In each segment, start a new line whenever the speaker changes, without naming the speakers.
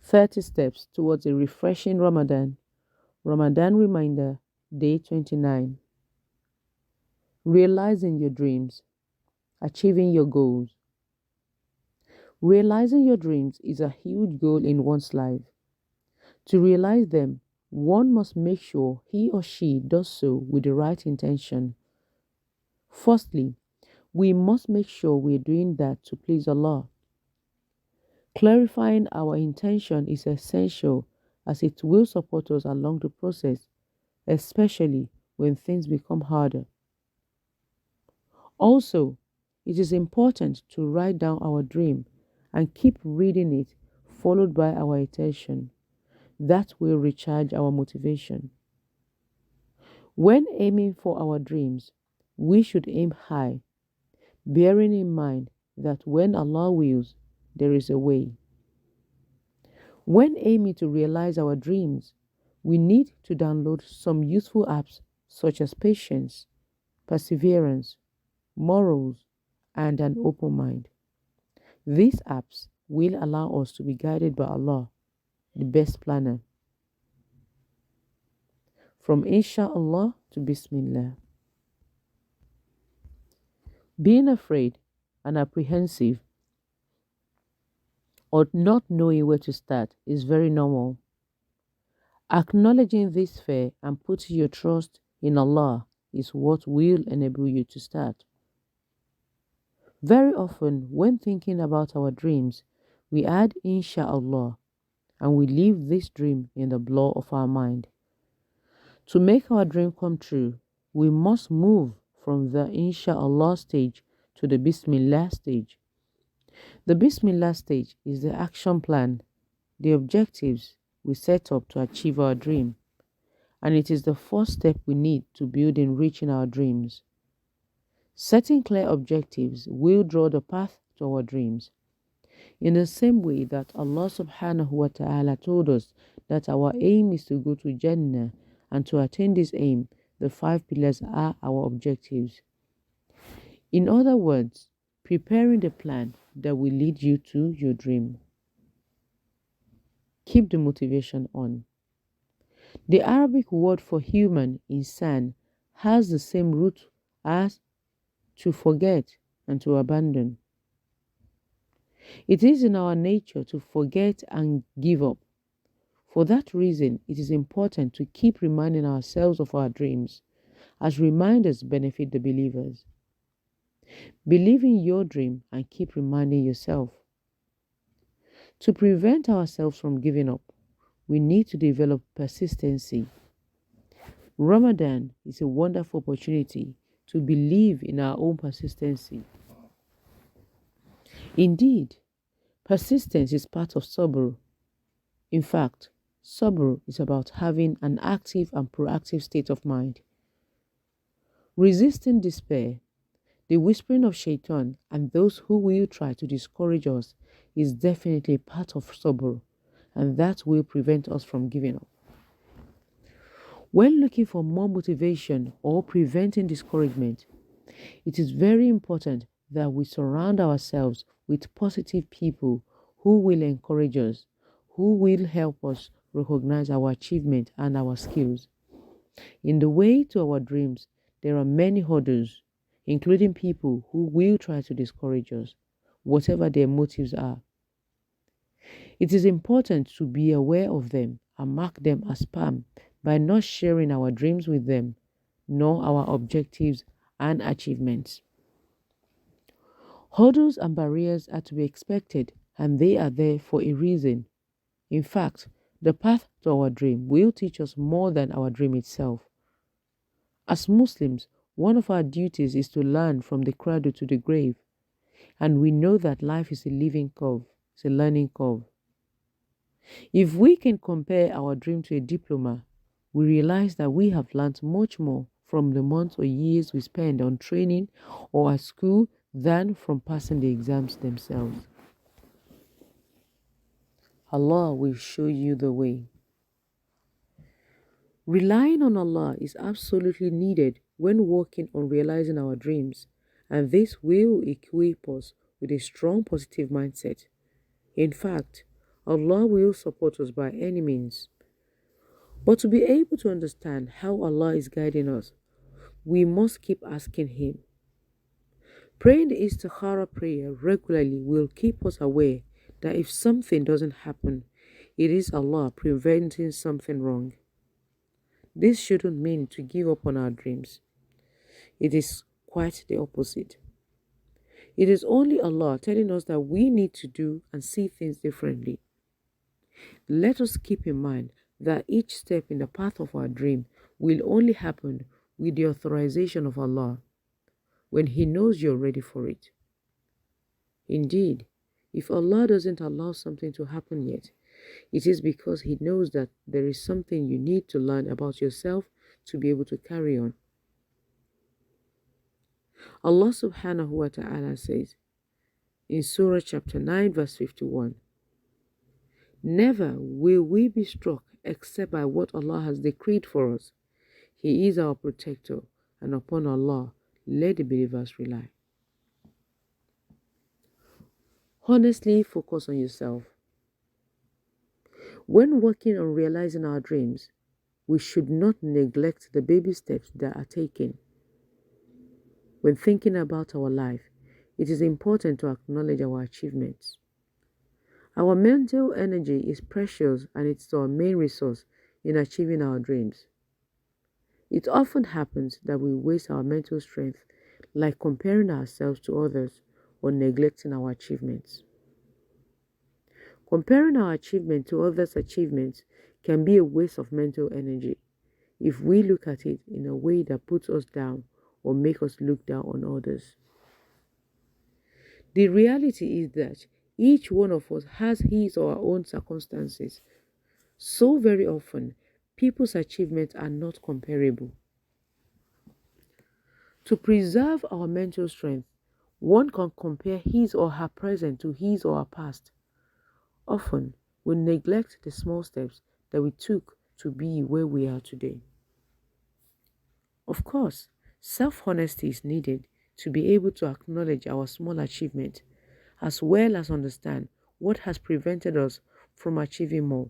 30 Steps Towards a Refreshing Ramadan. Ramadan Reminder, Day 29. Realizing your dreams, achieving your goals. Realizing your dreams is a huge goal in one's life. To realize them, one must make sure he or she does so with the right intention. Firstly, we must make sure we're doing that to please Allah. Clarifying our intention is essential as it will support us along the process, especially when things become harder. Also, it is important to write down our dream and keep reading it, followed by our attention. That will recharge our motivation. When aiming for our dreams, we should aim high, bearing in mind that when Allah wills, there is a way. When aiming to realize our dreams, we need to download some useful apps such as patience, perseverance, morals, and an open mind. These apps will allow us to be guided by Allah, the best planner. From Insha'Allah to Bismillah. Being afraid and apprehensive or not knowing where to start is very normal. Acknowledging this fear and putting your trust in Allah is what will enable you to start. Very often, when thinking about our dreams, we add Insha'Allah and we leave this dream in the blur of our mind. To make our dream come true, we must move from the Insha'Allah stage to the Bismillah stage. The Bismillah stage is the action plan, the objectives we set up to achieve our dream, and it is the first step we need to build in reaching our dreams. Setting clear objectives will draw the path to our dreams. In the same way that Allah subhaanahu wa ta'ala told us that our aim is to go to Jannah, and to attain this aim, the 5 pillars are our objectives. In other words, preparing the plan that will lead you to your dream. Keep the motivation on. The Arabic word for human, insan, has the same root as to forget and to abandon. It is in our nature to forget and give up. For that reason, it is important to keep reminding ourselves of our dreams, as reminders benefit the believers. Believe in your dream and keep reminding yourself. To prevent ourselves from giving up, we need to develop persistency. Ramadan is a wonderful opportunity to believe in our own persistency. Indeed, persistence is part of sabr. In fact, sabr is about having an active and proactive state of mind. Resisting despair, the whispering of shaitan, and those who will try to discourage us is definitely part of sabr, and that will prevent us from giving up. When looking for more motivation or preventing discouragement, it is very important that we surround ourselves with positive people who will encourage us, who will help us recognize our achievement and our skills. In the way to our dreams, there are many hurdles, including people who will try to discourage us, whatever their motives are. It is important to be aware of them and mark them as spam by not sharing our dreams with them, nor our objectives and achievements. Hurdles and barriers are to be expected, and they are there for a reason. In fact, the path to our dream will teach us more than our dream itself. As Muslims, one of our duties is to learn from the cradle to the grave, and we know that life is a living curve, it's a learning curve. If we can compare our dream to a diploma, we realize that we have learned much more from the months or years we spend on training or at school than from passing the exams themselves. Allah will show you the way. Relying on Allah is absolutely needed when working on realizing our dreams, and this will equip us with a strong positive mindset. In fact, Allah will support us by any means. But to be able to understand how Allah is guiding us, we must keep asking Him. Praying the istikhara prayer regularly will keep us aware that if something doesn't happen, it is Allah preventing something wrong. This shouldn't mean to give up on our dreams. It is quite the opposite. It is only Allah telling us that we need to do and see things differently. Let us keep in mind that each step in the path of our dream will only happen with the authorization of Allah when He knows you're ready for it. Indeed, if Allah doesn't allow something to happen yet, it is because He knows that there is something you need to learn about yourself to be able to carry on. Allah subhaanahu wa ta'ala says in Surah chapter 9 verse 51, "Never will we be struck except by what Allah has decreed for us. He is our protector, and upon Allah let the believers rely." Honestly focus on yourself. When working on realizing our dreams, we should not neglect the baby steps that are taken. When thinking about our life, it is important to acknowledge our achievements. Our mental energy is precious and it's our main resource in achieving our dreams. It often happens that we waste our mental strength, like comparing ourselves to others or neglecting our achievements. Comparing our achievement to others' achievements can be a waste of mental energy if we look at it in a way that puts us down or make us look down on others. The reality is that each one of us has his or her own circumstances. So very often, people's achievements are not comparable. To preserve our mental strength, one can compare his or her present to his or her past. Often, we neglect the small steps that we took to be where we are today. Of course, self-honesty is needed to be able to acknowledge our small achievement, as well as understand what has prevented us from achieving more.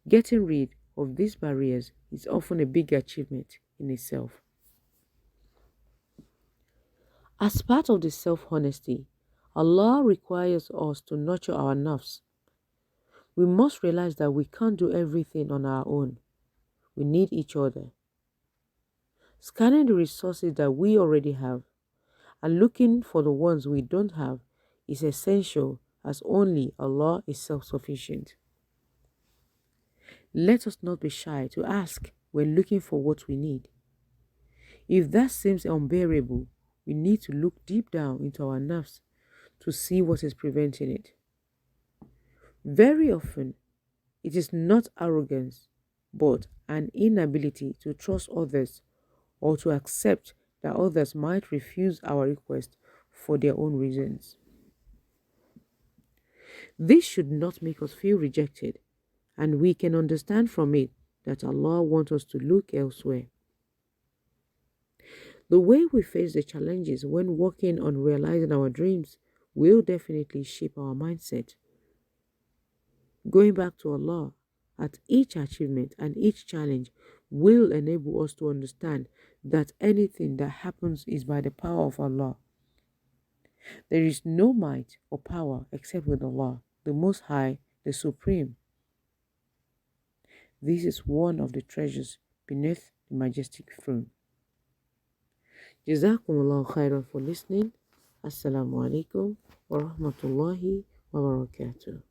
Getting rid of these barriers is often a big achievement in itself. As part of the self-honesty, Allah requires us to nurture our nafs. We must realize that we can't do everything on our own. We need each other. Scanning the resources that we already have and looking for the ones we don't have is essential, as only Allah is self-sufficient. Let us not be shy to ask when looking for what we need. If that seems unbearable, we need to look deep down into our nafs to see what is preventing it. Very often, it is not arrogance, but an inability to trust others or to accept that others might refuse our request for their own reasons. This should not make us feel rejected, and we can understand from it that Allah wants us to look elsewhere. The way we face the challenges when working on realizing our dreams will definitely shape our mindset. Going back to Allah at each achievement and each challenge will enable us to understand that anything that happens is by the power of Allah. There is no might or power except with Allah, the Most High, the Supreme. This is one of the treasures beneath the majestic throne. Jazakumullahu khairan for listening. Assalamu alaikum wa rahmatullahi wa barakatuh.